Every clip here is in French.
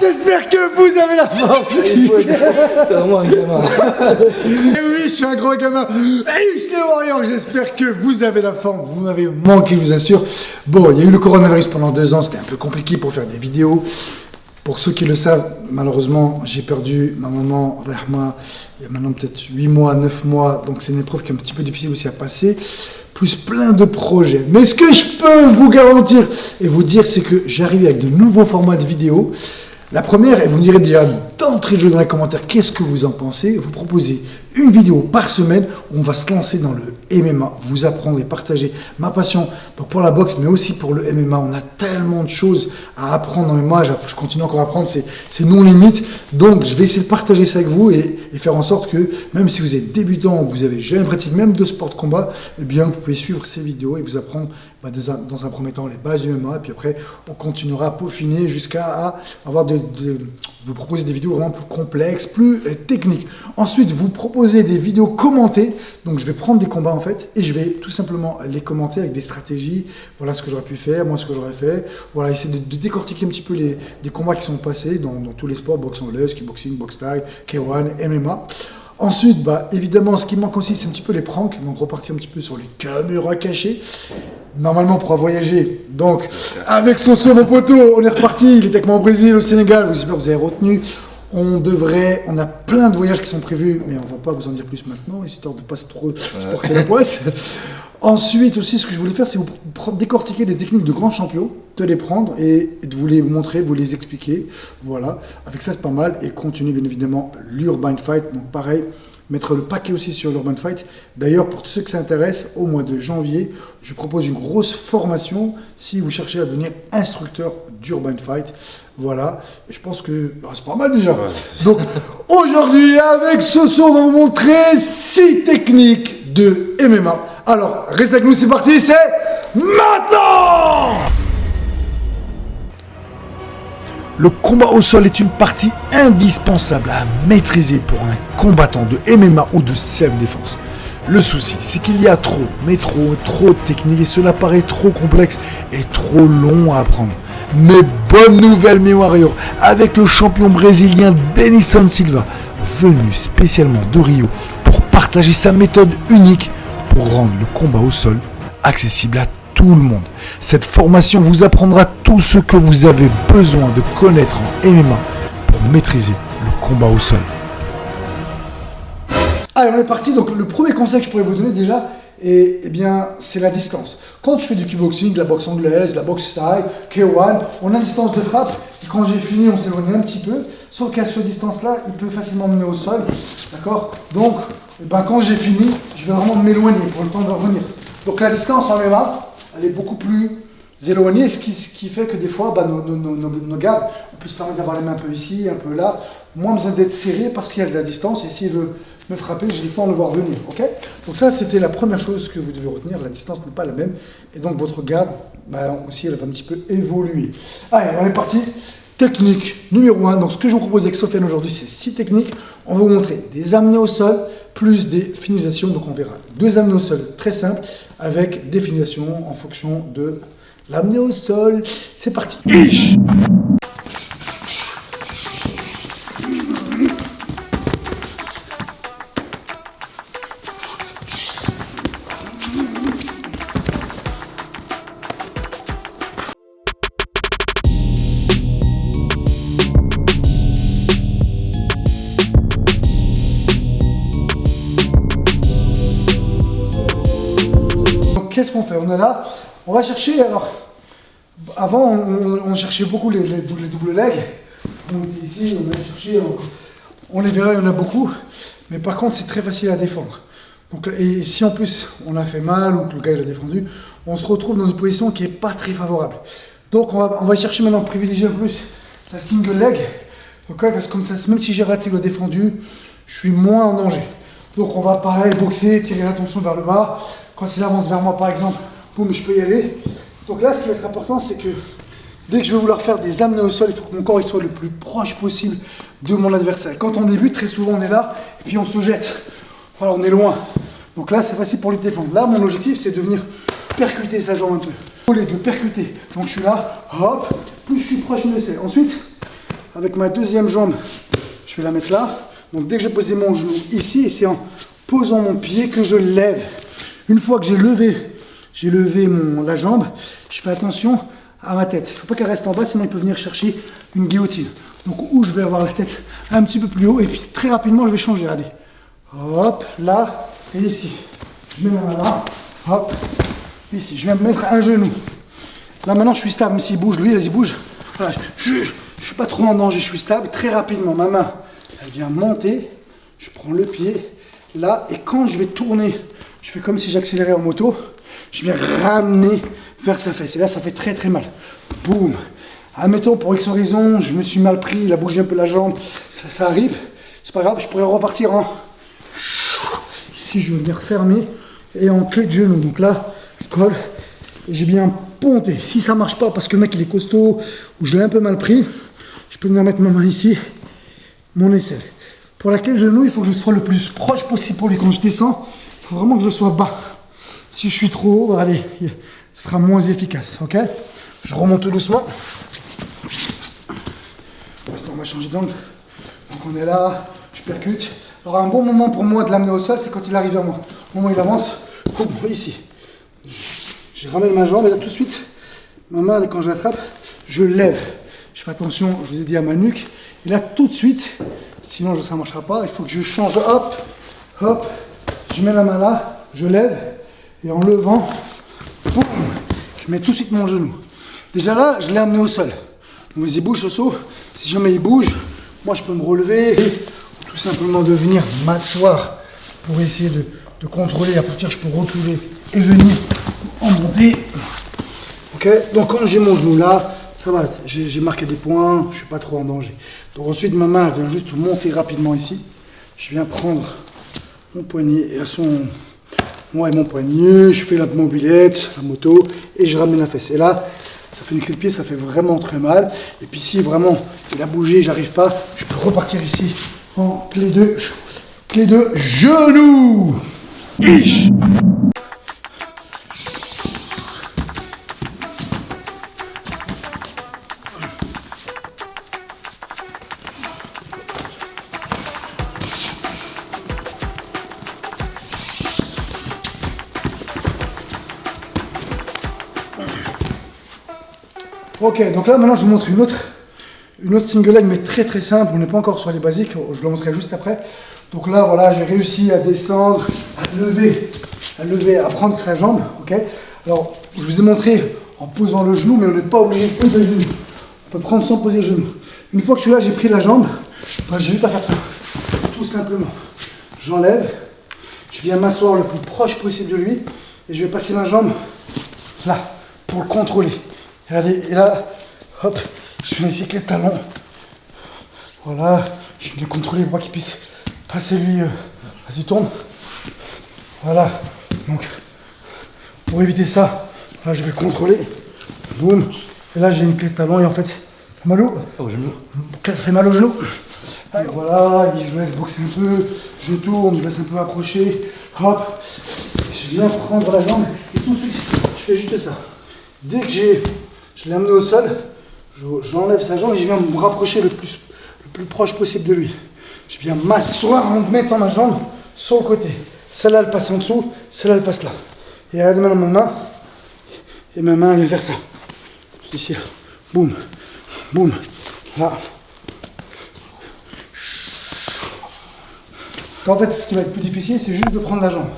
j'espère que vous avez la forme. T'es vraiment un gamin. Et oui, je suis un gros gamin. Et je les Warriors, j'espère que vous avez la forme. Vous m'avez manqué, je vous assure. Bon, il y a eu le coronavirus pendant 2 ans, c'était un peu compliqué pour faire des vidéos. Pour ceux qui le savent, malheureusement, j'ai perdu ma maman, Rahma, il y a maintenant peut-être 8 mois, 9 mois. Donc c'est une épreuve qui est un petit peu difficile aussi à passer. Plus plein de projets. Mais ce que je peux vous garantir et vous dire, c'est que j'arrive avec de nouveaux formats de vidéos. La première, et vous me direz déjà d'entrée de jeu dans les commentaires, qu'est-ce que vous en pensez? Vous proposez une vidéo par semaine où on va se lancer dans le MMA, vous apprendre et partager ma passion donc pour la boxe, mais aussi pour le MMA. On a tellement de choses à apprendre dans le MMA, je continue encore à apprendre, c'est non limite. Donc je vais essayer de partager ça avec vous et faire en sorte que même si vous êtes débutant ou vous avez jamais pratiqué même de sport de combat, eh bien vous pouvez suivre ces vidéos et vous apprendre dans un premier temps les bases du MMA, et puis après on continuera à peaufiner jusqu'à avoir vous proposer des vidéos vraiment plus complexes, plus techniques. Ensuite, vous proposez des vidéos commentées. Donc, je vais prendre des combats en fait et je vais tout simplement les commenter avec des stratégies. Voilà ce que j'aurais pu faire, moi ce que j'aurais fait. Voilà, essayer de décortiquer un petit peu des combats qui sont passés dans tous les sports, boxe anglaise, kickboxing, boxe thaï, K1, MMA. Ensuite, évidemment, ce qui manque aussi, c'est un petit peu les pranks. Donc, repartir un petit peu sur les caméras cachées. Normalement, on pourra voyager. Donc, avec Soso, mon poteau, on est reparti. Il était avec moi au Brésil, au Sénégal. J'espère que vous avez retenu. On a plein de voyages qui sont prévus, mais on ne va pas vous en dire plus maintenant, histoire de ne pas trop se porter la poisse. Ensuite aussi, ce que je voulais faire, c'est vous décortiquer des techniques de grands champions, de les prendre et de vous les montrer, vous les expliquer. Voilà, avec ça c'est pas mal. Et continuer bien évidemment l'Urban Fight. Donc pareil, mettre le paquet aussi sur l'Urban Fight. D'ailleurs, pour tous ceux que ça intéresse, au mois de janvier, je propose une grosse formation si vous cherchez à devenir instructeur d'Urban Fight. Voilà, je pense que c'est pas mal déjà. Ouais. Donc aujourd'hui, avec Soso, on va vous montrer 6 techniques de MMA. Alors, restez avec nous, c'est parti, c'est maintenant! Le combat au sol est une partie indispensable à maîtriser pour un combattant de MMA ou de self-défense. Le souci, c'est qu'il y a trop de techniques et cela paraît trop complexe et trop long à apprendre. Mais bonne nouvelle mes Warriors, avec le champion brésilien Denilson Silva, venu spécialement de Rio pour partager sa méthode unique pour rendre le combat au sol accessible à tout le monde. Cette formation vous apprendra tout ce que vous avez besoin de connaître en MMA pour maîtriser le combat au sol. Allez, on est parti. Donc le premier conseil que je pourrais vous donner déjà, c'est la distance. Quand je fais du kickboxing, la boxe anglaise, la boxe thaï, K1, on a une distance de frappe. Et quand j'ai fini, on s'éloigne un petit peu. Sauf qu'à cette distance-là, il peut facilement mener au sol. D'accord? Donc, quand j'ai fini, je vais vraiment m'éloigner pour le temps de revenir. Donc la distance en MMA, elle est beaucoup plus éloignée, ce qui fait que des fois, nos gardes, on peut se permettre d'avoir les mains un peu ici, un peu là. Moins besoin d'être serré parce qu'il y a de la distance. Et s'il veut me frapper, j'ai le temps de le voir venir. Okay, donc ça, c'était la première chose que vous devez retenir. La distance n'est pas la même. Et donc votre garde, aussi, elle va un petit peu évoluer. Allez, on est parti. Technique numéro 1. Donc ce que je vous propose avec Sofiane aujourd'hui, c'est 6 techniques. On va vous montrer des amenés au sol plus des finalisations. Donc on verra 2 amenés au sol très simples avec des finalisations en fonction de l'amené au sol. C'est parti. Qu'est-ce qu'on fait? On est là, on va chercher, alors, avant on cherchait beaucoup les double legs, donc ici on va chercher, on les verra, il y en a beaucoup, mais par contre c'est très facile à défendre. Donc, et si en plus on a fait mal ou que le gars il a défendu, on se retrouve dans une position qui n'est pas très favorable. Donc on va chercher maintenant à privilégier en plus la single leg, okay, parce que comme ça, même si j'ai raté le défendu, je suis moins en danger. Donc on va pareil boxer, tirer l'attention vers le bas. Quand il avance vers moi par exemple, boum, je peux y aller. Donc là, ce qui va être important, c'est que dès que je vais vouloir faire des amenés au sol, il faut que mon corps il soit le plus proche possible de mon adversaire. Quand on débute, très souvent on est là et puis on se jette. Voilà, on est loin. Donc là, c'est facile pour lui défendre. Là, mon objectif, c'est de venir percuter sa jambe un peu. Au lieu de percuter. Donc je suis là, hop, plus je suis proche, mieux c'est. Ensuite, avec ma deuxième jambe, je vais la mettre là. Donc dès que j'ai posé mon genou ici, c'est en posant mon pied que je lève. Une fois que j'ai levé la jambe, je fais attention à ma tête. Il ne faut pas qu'elle reste en bas, sinon il peut venir chercher une guillotine. Donc où je vais avoir la tête un petit peu plus haut, et puis très rapidement je vais changer. Regardez. Hop, là et ici. Je mets ma main là, hop, ici. Je viens me mettre un genou. Là maintenant je suis stable, mais s'il bouge, lui, vas-y bouge. Voilà, je ne suis pas trop en danger, je suis stable. Très rapidement, ma main, elle vient monter. Je prends le pied là, et quand je vais tourner, je fais comme si j'accélérais en moto. Je viens ramener vers sa fesse. Et là, ça fait très très mal. Boum. Admettons, pour X raison, je me suis mal pris, il a bougé un peu la jambe. Ça arrive. C'est pas grave, je pourrais repartir en... Ici, je vais venir fermer et en clé de genou. Donc là, je colle et j'ai bien ponté. Si ça marche pas parce que le mec il est costaud ou je l'ai un peu mal pris, je peux venir mettre ma main ici, mon aisselle. Pour la clé de genou, il faut que je sois le plus proche possible pour lui. Quand je descends, il faut vraiment que je sois bas. Si je suis trop haut, bah allez, ce sera moins efficace, ok? Je remonte tout doucement. On va changer d'angle. Donc on est là, je percute. Alors un bon moment pour moi de l'amener au sol, c'est quand il arrive vers moi. Au moment où il avance, ici. Je ramène ma jambe et là tout de suite, ma main, quand je l'attrape, je lève. Je fais attention, je vous ai dit, à ma nuque. Et là tout de suite, sinon ça ne marchera pas, il faut que je change. Hop, hop, je mets la main là, je lève. Et en levant, boum, je mets tout de suite mon genou. Déjà là, je l'ai amené au sol. Donc vas-y, bouge le saut. Si jamais il bouge, moi je peux me relever ou tout simplement de venir m'asseoir pour essayer de contrôler. À partir, je peux reculer et venir en monter. Ok, donc quand j'ai mon genou là, ça va, j'ai marqué des points, je ne suis pas trop en danger. Donc ensuite, ma main elle vient juste monter rapidement ici. Je viens prendre mon poignet et mon poignet, je fais la mobilette, la moto, et je ramène la fesse. Et là, ça fait une clé de pied, ça fait vraiment très mal. Et puis si vraiment il a bougé, j'arrive pas, je peux repartir ici en clé de genou. Ish. Ok, donc là maintenant je vous montre une autre single leg, mais très très simple. On n'est pas encore sur les basiques, je le montrerai juste après. Donc là voilà, j'ai réussi à descendre, à lever, à prendre sa jambe. Ok. Alors je vous ai montré en posant le genou, mais on n'est pas obligé de poser le genou. On peut prendre sans poser le genou. Une fois que je suis là, j'ai pris la jambe, ben, j'ai juste à faire ça. Tout simplement. J'enlève, je viens m'asseoir le plus proche possible de lui, et je vais passer ma jambe là pour le contrôler. Regardez, et là, hop, je fais ici avec les talons. Voilà, je viens contrôler pour qu'il puisse passer lui. Vas-y, tourne. Voilà, donc pour éviter ça, là je vais contrôler. Boum. Et là j'ai une clé de talon et en fait, ça fait mal au genou. Ça fait mal au genou. Et voilà, je laisse boxer un peu, je tourne, je laisse un peu approcher. Hop, je viens prendre la jambe et tout de suite, je fais juste ça. Dès que je l'ai amené au sol, j'enlève sa jambe et je viens me rapprocher le plus proche possible de lui. Je viens m'asseoir en mettant ma jambe sur le côté. Celle-là, elle passe en dessous, celle-là, elle passe là. Et regardez maintenant ma main. Et ma main, elle vient faire ça. Ici, là. Boum, boum, là. En fait, ce qui va être plus difficile, c'est juste de prendre la jambe.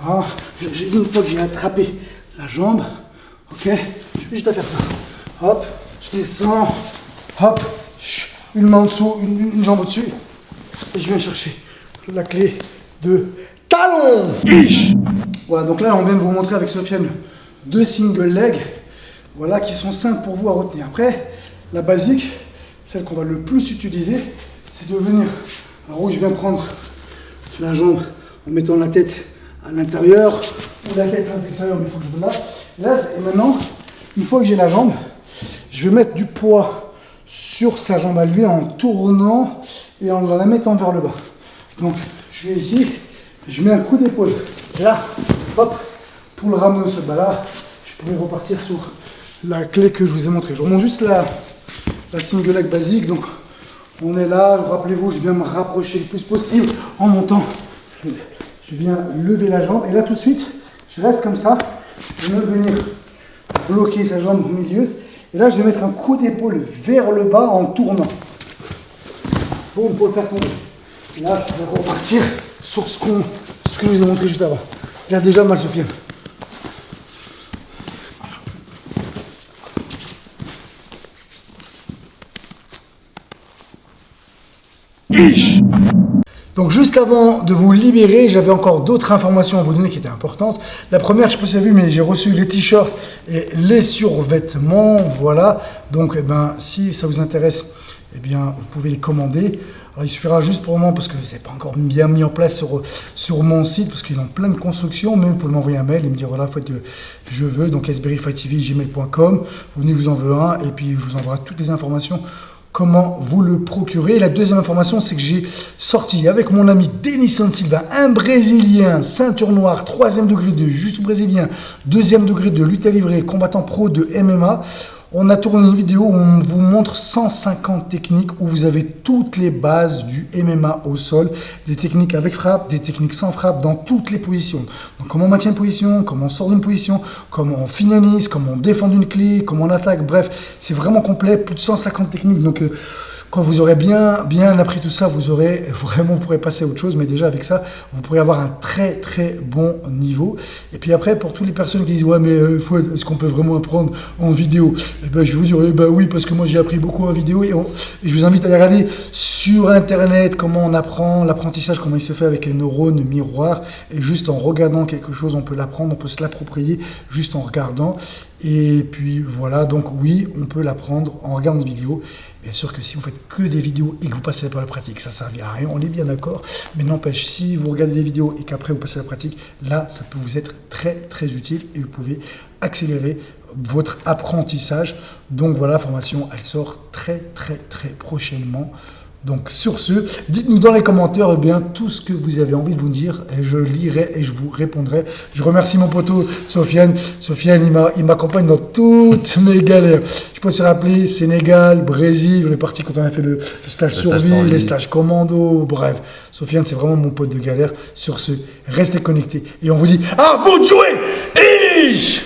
Voilà. Une fois que j'ai attrapé la jambe, ok, je vais juste à faire ça. Hop, je descends, hop, une main en dessous, une jambe au-dessus, et je viens chercher la clé de talon. Voilà, donc là on vient de vous montrer avec Sofiane 2 single legs, voilà, qui sont simples pour vous à retenir. Après, la basique, celle qu'on va le plus utiliser, c'est de venir, alors où je viens prendre la jambe en mettant la tête à l'intérieur, ou la tête à l'extérieur, mais il faut que je me lâche. Là, et maintenant, une fois que j'ai la jambe, je vais mettre du poids sur sa jambe à lui en tournant et en la mettant vers le bas. Donc, je vais ici, je mets un coup d'épaule. Là, hop, pour le ramener au sol. Bah là, je pourrais repartir sur la clé que je vous ai montrée. Je remonte juste la single leg basique. Donc, On est là, rappelez-vous, je viens me rapprocher le plus possible en montant. Je viens lever la jambe et là tout de suite, je reste comme ça. Je vais venir bloquer sa jambe au milieu. Et là, je vais mettre un coup d'épaule vers le bas en tournant. Bon, pour le faire tomber. Et là, je vais repartir sur ce que je vous ai montré juste avant. J'ai déjà mal, Sofiane. Donc juste avant de vous libérer, j'avais encore d'autres informations à vous donner qui étaient importantes. La première, je ne sais pas si vous avez vu, mais j'ai reçu les t-shirts et les survêtements. Voilà. Donc si ça vous intéresse, vous pouvez les commander. Alors, il suffira juste pour le moment, parce que ce n'est pas encore bien mis en place sur mon site, parce qu'ils ont plein de constructions, mais vous pouvez m'envoyer un mail et me dire voilà, je veux, donc sberryfighttv@gmail.com. Vous venez, vous en veux un, et puis je vous enverrai toutes les informations comment vous le procurer. La deuxième information, c'est que j'ai sorti avec mon ami Denison Silva, un Brésilien, ceinture noire, 3e degré de jiu-jitsu brésilien, 2e degré de lutte à livrer, combattant pro de MMA. On a tourné une vidéo où on vous montre 150 techniques où vous avez toutes les bases du MMA au sol, des techniques avec frappe, des techniques sans frappe dans toutes les positions. Donc comment on maintient une position, comment on sort d'une position, comment on finalise, comment on défend d'une clé, comment on attaque, bref, c'est vraiment complet, plus de 150 techniques. Donc quand vous aurez bien appris tout ça, vous pourrez passer à autre chose, mais déjà avec ça, vous pourrez avoir un très bon niveau. Et puis après, pour toutes les personnes qui disent ouais mais Fouad, est-ce qu'on peut vraiment apprendre en vidéo? Je vais vous dire oui, parce que moi j'ai appris beaucoup en vidéo et je vous invite à aller regarder sur internet comment on apprend, l'apprentissage, comment il se fait avec les neurones miroirs, et juste en regardant quelque chose, on peut l'apprendre, on peut se l'approprier juste en regardant. Et puis voilà, donc oui, on peut l'apprendre en regardant des vidéos. Bien sûr que si vous faites que des vidéos et que vous passez pas à la pratique, ça ne servira à rien, on est bien d'accord. Mais n'empêche, si vous regardez des vidéos et qu'après vous passez à la pratique, là, ça peut vous être très utile et vous pouvez accélérer votre apprentissage. Donc voilà, la formation, elle sort très prochainement. Donc sur ce, dites-nous dans les commentaires tout ce que vous avez envie de vous dire, et je lirai et je vous répondrai. Je remercie mon poteau Sofiane. Sofiane, il m'accompagne dans toutes mes galères. Je peux se rappeler, Sénégal, Brésil, on est parti quand on a fait le stage survie, les stages commando, bref. Sofiane, c'est vraiment mon pote de galère. Sur ce, restez connectés et on vous dit à vous de jouer.